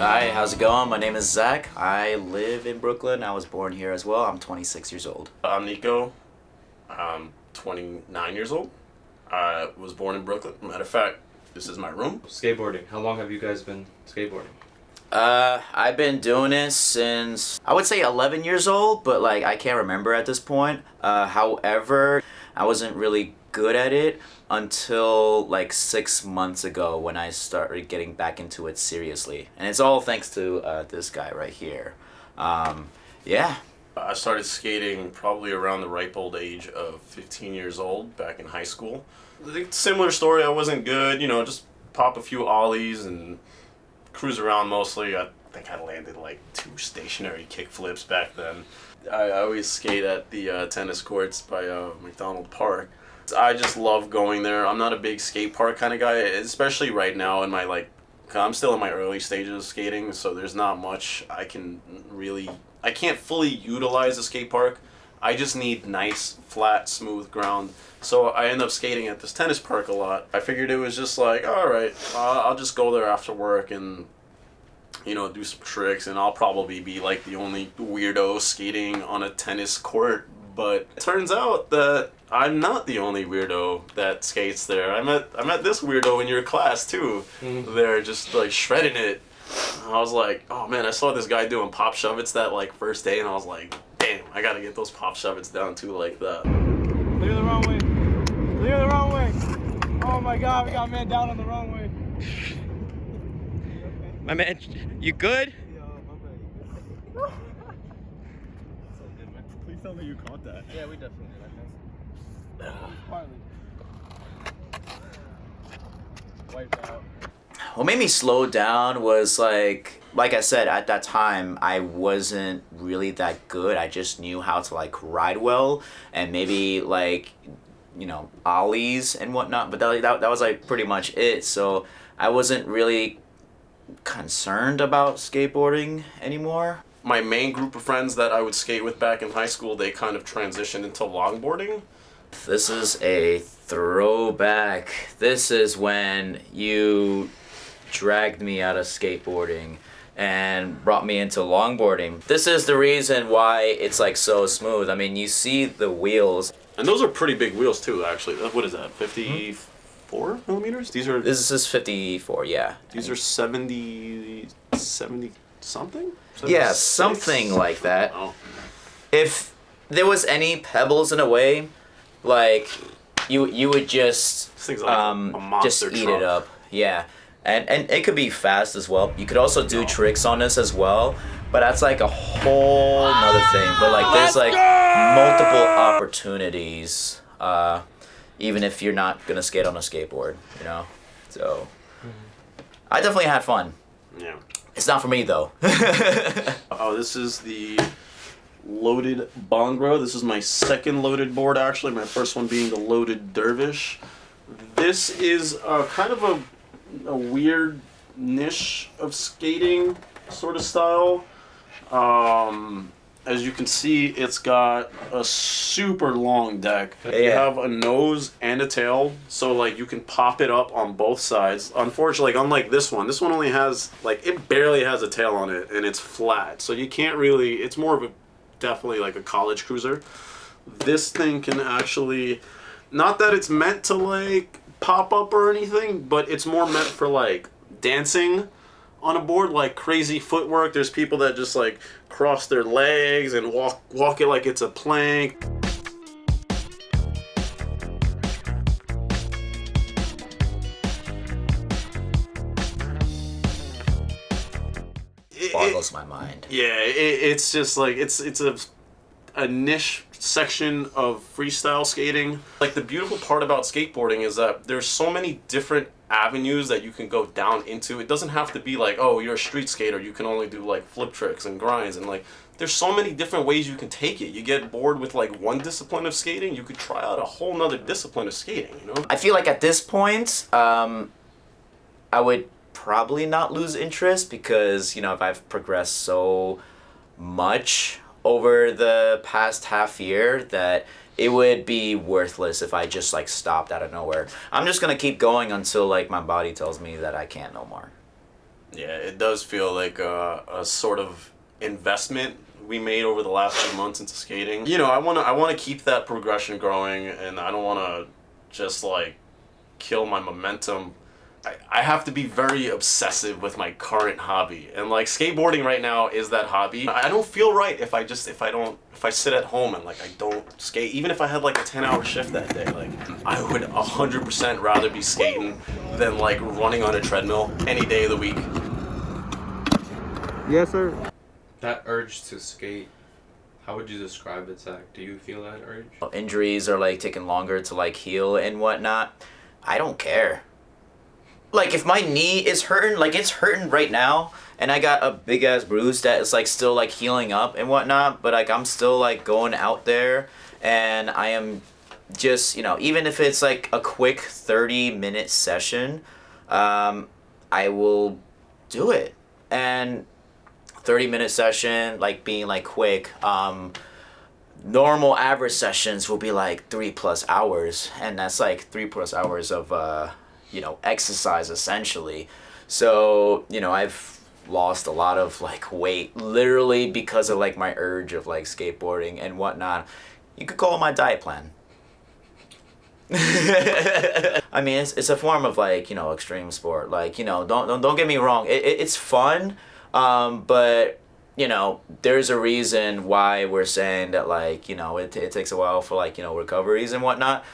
Hi, how's it going? My name is Zach. I live in Brooklyn. I was born here as well. I'm 26 years old. I'm Nico. I'm 29 years old. I was born in Brooklyn. Matter of fact, this is my room. Skateboarding. How long have you guys been skateboarding? I've been doing this since, I would say 11 years old, but like I can't remember at this point. However, I wasn't really good at it until like 6 months ago when I started getting back into it seriously. And it's all thanks to this guy right here. Yeah. I started skating probably around the ripe old age of 15 years old back in high school. Similar story, I wasn't good, just pop a few ollies and cruise around mostly. I think I landed like 2 stationary kick flips back then. I always skate at the tennis courts by McDonald Park. I just love going there. I'm not a big skate park kind of guy, especially right now in my I'm still in my early stages of skating, so there's not much I can't fully utilize a skate park. I just need nice, flat, smooth ground. So I end up skating at this tennis park a lot. I figured it was just like, all right, I'll just go there after work and, do some tricks, and I'll probably be like the only weirdo skating on a tennis court. But it turns out that I'm not the only weirdo that skates there. I met this weirdo in your class too. Mm-hmm. They're just like shredding it. I was like, oh man, I saw this guy doing pop shove-its that first day, and I was like, damn, I gotta get those pop shove-its down too like that. Clear the wrong way. Clear the wrong way. Oh my god, we got a man down on the wrong way. My man, you good? Please tell me you caught that. Yeah, we definitely did, I think. Quietly. Wiped out. What made me slow down was like I said, at that time, I wasn't really that good. I just knew how to ride well and maybe ollies and whatnot, but that was pretty much it. So I wasn't really concerned about skateboarding anymore. My main group of friends that I would skate with back in high school, they kind of transitioned into longboarding. This is a throwback. This is when you dragged me out of skateboarding and brought me into longboarding. This is the reason why it's so smooth. I mean, you see the wheels. And those are pretty big wheels too, actually. What is that, 54 millimeters? This is 54, yeah. These are 70 something? Yeah, something like that. Oh. If there was any pebbles in a way, you would just a monster just eat truck. it up. Yeah. And it could be fast as well. You could also do tricks on this as well, but that's a whole nother thing. But there's multiple opportunities, even if you're not gonna skate on a skateboard, So I definitely had fun. Yeah. It's not for me though. Oh, this is the loaded Bongro. This is my second loaded board actually. My first one being the loaded Dervish. This is kind of a weird niche of skating sort of style. As you can see, it's got a super long deck. Yeah. You have a nose and a tail, so you can pop it up on both sides. Unfortunately, unlike this one only has it barely has a tail on it, and it's flat, so you can't really. It's more of definitely a college cruiser. This thing can actually, not that it's meant to pop up or anything, but it's more meant for dancing on a board, crazy footwork. There's people that just cross their legs and walk it like it's a plank. Boggles my mind. Yeah, it's just it's a niche section of freestyle skating. The beautiful part about skateboarding is that there's so many different avenues that you can go down into. It doesn't have to be oh, you're a street skater, you can only do flip tricks and grinds, and there's so many different ways you can take it. You get bored with one discipline of skating, you could try out a whole nother discipline of skating, I feel at this point, I would probably not lose interest because, if I've progressed so much over the past half year that it would be worthless if I just stopped out of nowhere. I'm just gonna keep going until my body tells me that I can't no more. Yeah, it does feel like a sort of investment we made over the last few months into skating. You know, I wanna keep that progression growing, and I don't wanna just like kill my momentum. I have to be very obsessive with my current hobby, and like skateboarding right now is that hobby. I don't feel right if I sit at home and like I don't skate. Even if I had like a 10-hour shift that day, like I would 100% rather be skating than like running on a treadmill any day of the week. Yes, sir. That urge to skate, how would you describe it, Zach? Do you feel that urge? Injuries are like taking longer to like heal and whatnot. I don't care. Like if my knee is hurting, like it's hurting right now, and I got a big ass bruise that is like still like healing up and whatnot, but like I'm still like going out there, and I am just, you know, even if it's like a quick 30-minute session, I will do it. And 30-minute session, like being like quick, normal average sessions will be like 3+ hours, and that's like 3+ hours of you know, exercise essentially. So, you know, I've lost a lot of like weight literally because of like my urge of like skateboarding and whatnot. You could call it my diet plan. I mean, it's a form of like, you know, extreme sport. Like, you know, don't get me wrong. It's fun, but you know, there's a reason why we're saying that, like, you know, it takes a while for like, you know, recoveries and whatnot.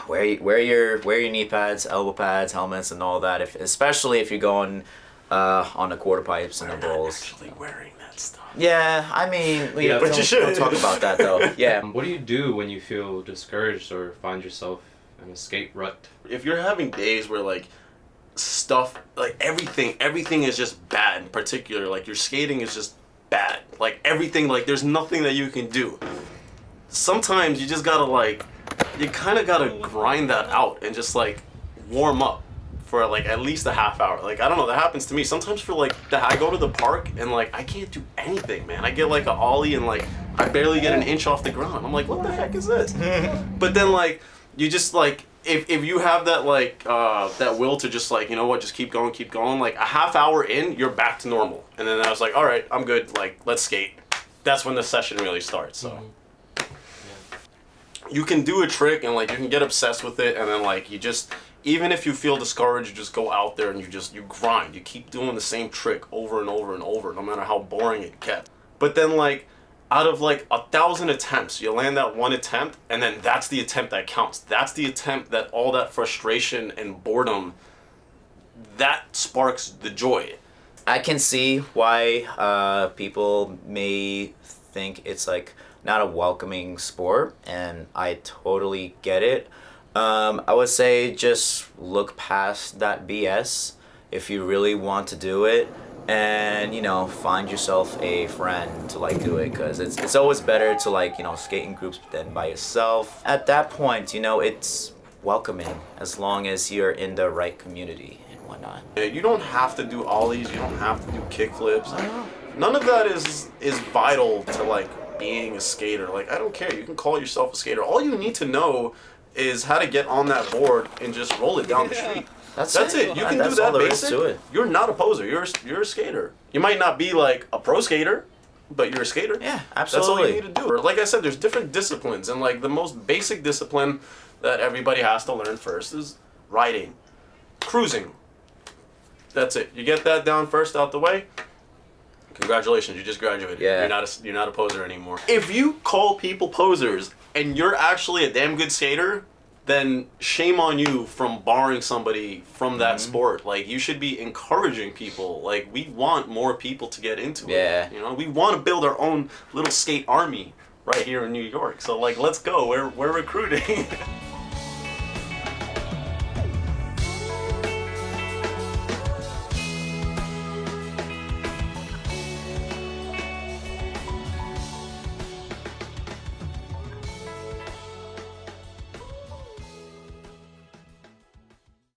Wear your knee pads, elbow pads, helmets, and all that. Especially if you're going on the quarter pipes and the bowls. Actually wearing that stuff. Yeah, I mean, Yeah, but you should talk about that though. Yeah. What do you do when you feel discouraged or find yourself in a skate rut? If you're having days where like stuff, like everything is just bad, in particular, like your skating is just bad, like everything, like there's nothing that you can do. Sometimes you just gotta like, you kind of gotta grind that out and just like warm up for like at least a half hour. Like, I don't know, that happens to me sometimes. For like I go to the park and like I can't do anything, man. I get like a ollie and like I barely get an inch off the ground. I'm like, what the heck is this? But then like you just like, if you have that like that will to just like, you know what, just keep going, like a half hour in, you're back to normal. And then I was like, all right, I'm good, like let's skate. That's when the session really starts. So you can do a trick and like you can get obsessed with it, and then like you just, even if you feel discouraged, you just go out there and you grind. You keep doing the same trick over and over and over, no matter how boring it gets. But then like out of like 1,000 attempts, you land that one attempt, and then that's the attempt that counts. That's the attempt that all that frustration and boredom, that sparks the joy. I can see why people may think it's like not a welcoming sport, and I totally get it. I would say just look past that BS if you really want to do it, and you know, find yourself a friend to like do it, because it's always better to like, you know, skate in groups than by yourself. At that point, you know, it's welcoming as long as you're in the right community and whatnot. You don't have to do ollies, you don't have to do kickflips. None of that is vital to like being a skater. Like, I don't care, you can call yourself a skater. All you need to know is how to get on that board and just roll it down the street. That's it. You can do that basic. You're not a poser. You're a skater. You might not be like a pro skater, but you're a skater. Yeah, absolutely. That's all you need to do. Or like I said, there's different disciplines, and like the most basic discipline that everybody has to learn first is riding, cruising. That's it. You get that down first, out the way. Congratulations, you just graduated. Yeah. You're not a poser anymore. If you call people posers and you're actually a damn good skater, then shame on you from barring somebody from that sport. Like, you should be encouraging people. Like, we want more people to get into it. You know, we want to build our own little skate army right here in New York. So like, let's go. We're recruiting.